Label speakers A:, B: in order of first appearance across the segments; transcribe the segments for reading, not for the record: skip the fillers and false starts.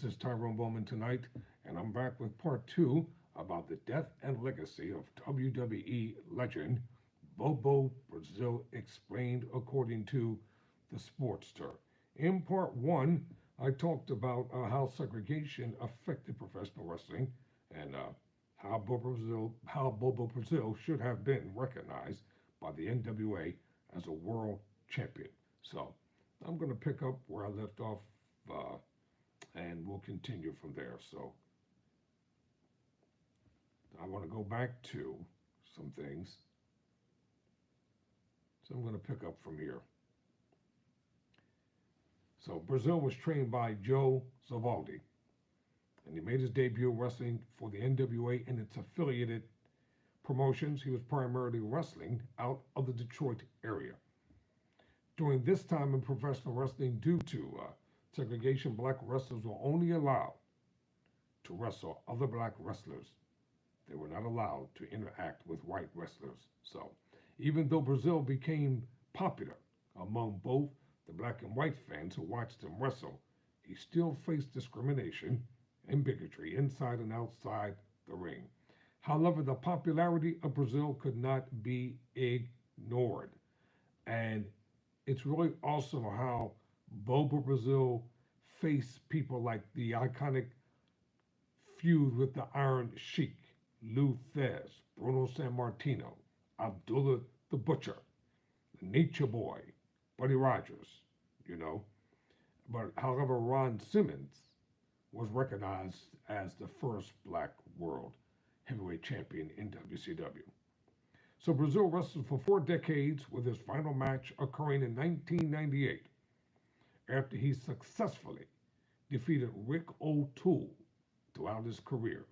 A: This is Tyrone Bowman tonight, and I'm back with part two about the death and legacy of WWE legend Bobo Brazil explained according to the Sportster. In part one, I talked about how segregation affected professional wrestling and how Bobo Brazil should have been recognized by the NWA as a world champion. So I'm going to pick up where I left off. And we'll continue from there. So I want to go back to some things. So I'm going to pick up from here. So Brazil was trained by Joe Zavaldi, and he made his debut wrestling for the NWA and its affiliated promotions. He was primarily wrestling out of the Detroit area. During this time in professional wrestling, due to segregation, black wrestlers were only allowed to wrestle other black wrestlers. They were not allowed to interact with white wrestlers. So, even though Brazil became popular among both the black and white fans who watched him wrestle, he still faced discrimination and bigotry inside and outside the ring. However, the popularity of Brazil could not be ignored. And it's really awesome how Bobo Brazil faced people like the iconic feud with the Iron Sheik, Lou Thez, Bruno Sammartino, Abdullah the Butcher, the Nature Boy, Buddy Rogers, you know. But however, Ron Simmons was recognized as the first black world heavyweight champion in WCW. So Brazil wrestled for 4 decades, with his final match occurring in 1998 after he successfully defeated Rick O'Toole throughout his career.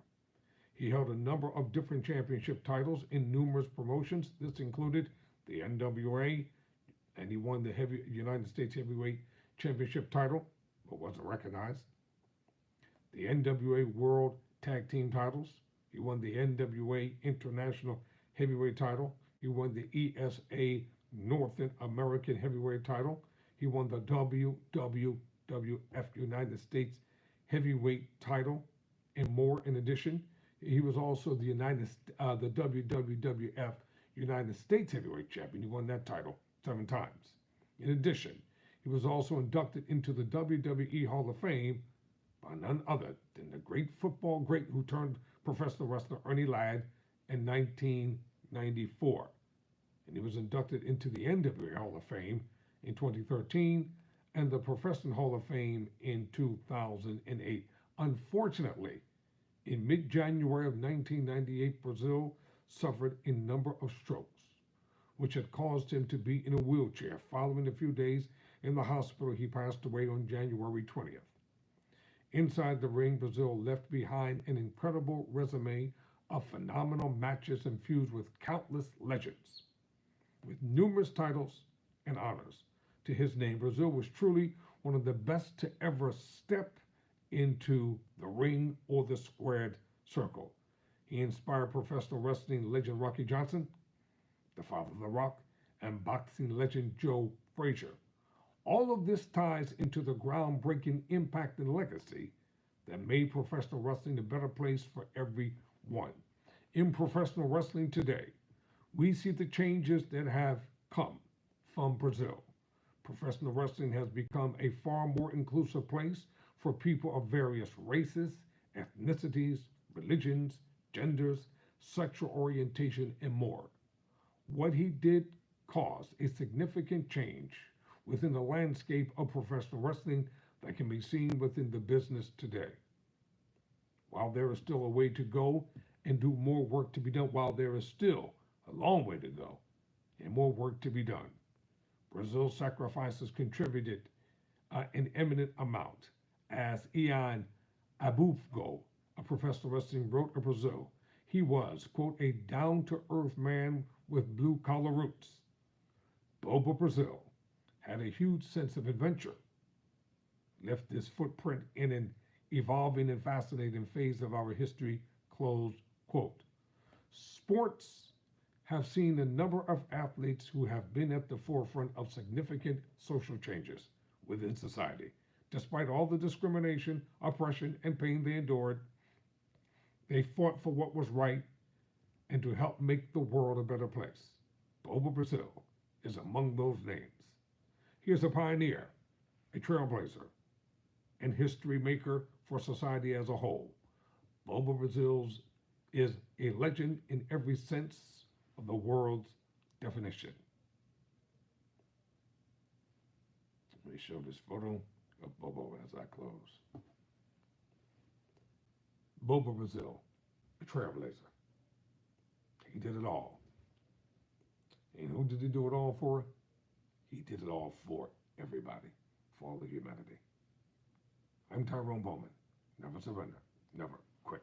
A: He held a number of different championship titles in numerous promotions. This included the NWA, and he won the United States Heavyweight Championship title, but wasn't recognized. The NWA World Tag Team titles. He won the NWA International Heavyweight title. He won the ESA North American Heavyweight title. He won the WWF United States Heavyweight title and more. In addition, he was also the WWF United States Heavyweight Champion. He won that title 7 times. In addition, he was also inducted into the WWE Hall of Fame by none other than the great football great who turned professional wrestler Ernie Ladd in 1994. And he was inducted into the NWA Hall of Fame in 2013 and the Professional Hall of Fame in 2008. Unfortunately, in mid-January of 1998, Brazil suffered a number of strokes, which had caused him to be in a wheelchair. Following a few days in the hospital, he passed away on January 20th. Inside the ring, Brazil left behind an incredible resume of phenomenal matches and feuds with countless legends. With numerous titles and honors to his name, Brazil was truly one of the best to ever step into the ring or the squared circle. He inspired professional wrestling legend Rocky Johnson, the father of The Rock, and boxing legend Joe Frazier. All of this ties into the groundbreaking impact and legacy that made professional wrestling a better place for everyone. In professional wrestling today, we see the changes that have come from Brazil. Professional wrestling has become a far more inclusive place for people of various races, ethnicities, religions, genders, sexual orientation, and more. What he did caused a significant change within the landscape of professional wrestling that can be seen within the business today. While there is still a way to go and do more work to be done, while there is still a long way to go and more work to be done, Brazil's sacrifices contributed an eminent amount. As Ian Abufgo, a professional wrestling, wrote of Brazil, he was, quote, a down-to-earth man with blue-collar roots. Bobo Brazil had a huge sense of adventure, left his footprint in an evolving and fascinating phase of our history, close quote. Sports have seen a number of athletes who have been at the forefront of significant social changes within society. Despite all the discrimination, oppression, and pain they endured, they fought for what was right and to help make the world a better place. BoBo Brazil is among those names. He is a pioneer, a trailblazer, and history maker for society as a whole. BoBo Brazil is a legend in every sense of the word's definition. Let me show this photo of BoBo as I close. BoBo Brazil, a trailblazer. He did it all. And who did he do it all for? He did it all for everybody, for all of humanity. I'm Tyrone Bowman. Never surrender, never quit.